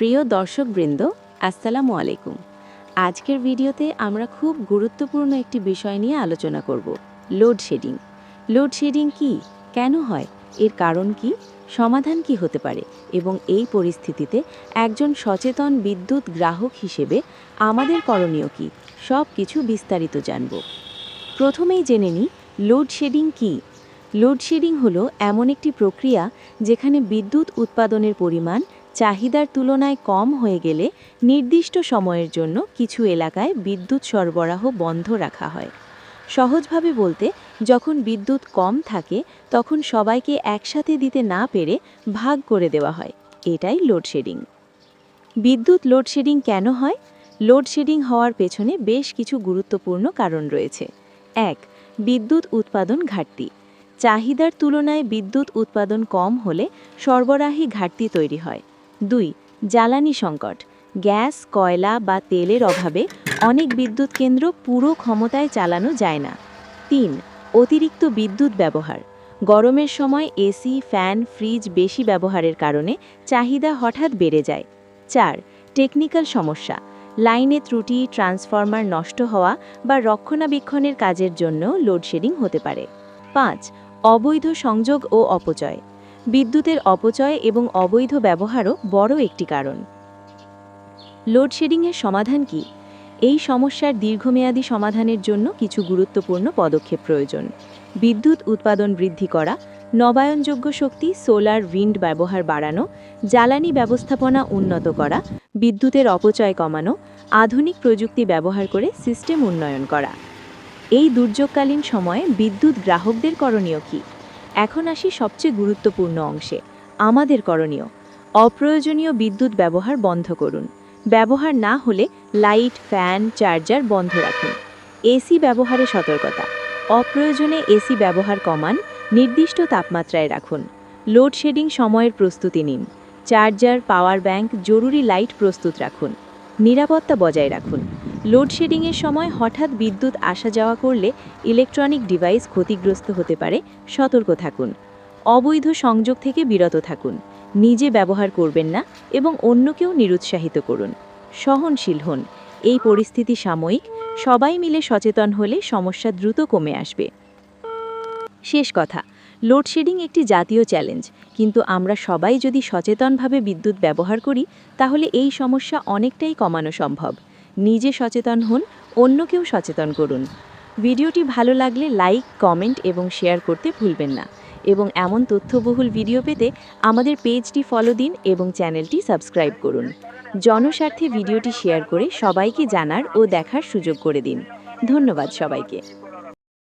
প্রিয় দর্শকবৃন্দ, আসসালামু আলাইকুম। আজকের ভিডিওতে আমরা খুব গুরুত্বপূর্ণ একটি বিষয় নিয়ে আলোচনা করব, লোডশেডিং। লোডশেডিং কি, কেন হয়, এর কারণ কি, সমাধান কি হতে পারে এবং এই পরিস্থিতিতে একজন সচেতন বিদ্যুৎ গ্রাহক হিসেবে আমাদের করণীয় কি, সব কিছু বিস্তারিত জানব। প্রথমেই জেনে নিই লোডশেডিং কি। লোডশেডিং হলো এমন একটি প্রক্রিয়া যেখানে বিদ্যুৎ উৎপাদনের পরিমাণ চাহিদার তুলনায় কম হয়ে গেলে নির্দিষ্ট সময়ের জন্য কিছু এলাকায় বিদ্যুৎ সরবরাহ বন্ধ রাখা হয়। সহজভাবে বলতে, যখন বিদ্যুৎ কম থাকে তখন সবাইকে একসাথে দিতে না পেরে ভাগ করে দেওয়া হয়। এটাই লোডশেডিং। বিদ্যুৎ লোডশেডিং কেন হয়? লোডশেডিং হওয়ার পেছনে বেশ কিছু গুরুত্বপূর্ণ কারণ রয়েছে। ১. বিদ্যুৎ উৎপাদন ঘাটতি। চাহিদার তুলনায় বিদ্যুৎ উৎপাদন কম হলে সরবরাহে ঘাটতি তৈরি হয়। ২. জ্বালানি সংকট। গ্যাস, কয়লা বা তেলের অভাবে অনেক বিদ্যুৎ কেন্দ্র পুরো ক্ষমতায় চালানো যায় না। ৩. অতিরিক্ত বিদ্যুৎ ব্যবহার। গরমের সময় এসি, ফ্যান, ফ্রিজ বেশি ব্যবহারের কারণে চাহিদা হঠাৎ বেড়ে যায়। ৪. টেকনিক্যাল সমস্যা। লাইনে ত্রুটি, ট্রান্সফরমার নষ্ট হওয়া বা রক্ষণাবেক্ষণের কাজের জন্য লোডশেডিং হতে পারে। ৫. অবৈধ সংযোগ ও অপচয়। বিদ্যুতের অপচয় এবং অবৈধ ব্যবহারও বড় একটি কারণ। লোডশেডিংয়ের সমাধান কি? এই সমস্যার দীর্ঘমেয়াদী সমাধানের জন্য কিছু গুরুত্বপূর্ণ পদক্ষেপ প্রয়োজন। বিদ্যুৎ উৎপাদন বৃদ্ধি করা, নবায়নযোগ্য শক্তি, সোলার, উইন্ড ব্যবহার বাড়ানো, জ্বালানি ব্যবস্থাপনা উন্নত করা, বিদ্যুতের অপচয় কমানো, আধুনিক প্রযুক্তি ব্যবহার করে সিস্টেম উন্নয়ন করা। এই দুর্যোগকালীন সময়ে বিদ্যুৎ গ্রাহকদের করণীয় কি? এখন আসি সবচেয়ে গুরুত্বপূর্ণ অংশে, আমাদের করণীয়। অপ্রয়োজনীয় বিদ্যুৎ ব্যবহার বন্ধ করুন। ব্যবহার না হলে লাইট, ফ্যান, চার্জার বন্ধ রাখুন। এসি ব্যবহারে সতর্কতা। অপ্রয়োজনে এসি ব্যবহার কমান, নির্দিষ্ট তাপমাত্রায় রাখুন। লোডশেডিং সময়ের প্রস্তুতি নিন। চার্জার, পাওয়ার ব্যাংক, জরুরি লাইট প্রস্তুত রাখুন। নিরাপত্তা বজায় রাখুন। লোডশেডিংয়ের সময় হঠাৎ বিদ্যুৎ আসা যাওয়া করলে ইলেকট্রনিক ডিভাইস ক্ষতিগ্রস্ত হতে পারে, সতর্ক থাকুন। অবৈধ সংযোগ থেকে বিরত থাকুন। নিজে ব্যবহার করবেন না এবং অন্যকেও নিরুৎসাহিত করুন। সহনশীল হন। এই পরিস্থিতি সাময়িক, সবাই মিলে সচেতন হলে সমস্যা দ্রুত কমে আসবে। শেষ কথা, লোডশেডিং একটি জাতীয় চ্যালেঞ্জ, কিন্তু আমরা সবাই যদি সচেতনভাবে বিদ্যুৎ ব্যবহার করি তাহলে এই সমস্যা অনেকটাই কমানো সম্ভব। নিজে সচেতন হন, অন্যকেও সচেতন করুন। ভিডিওটি ভালো লাগলে লাইক, কমেন্ট এবং শেয়ার করতে ভুলবেন না। এবং এমন তথ্যবহুল ভিডিও পেতে আমাদের পেজটি ফলো দিন এবং চ্যানেলটি সাবস্ক্রাইব করুন। জনস্বার্থে ভিডিওটি শেয়ার করে সবাইকে জানার ও দেখার সুযোগ করে দিন। ধন্যবাদ সবাইকে।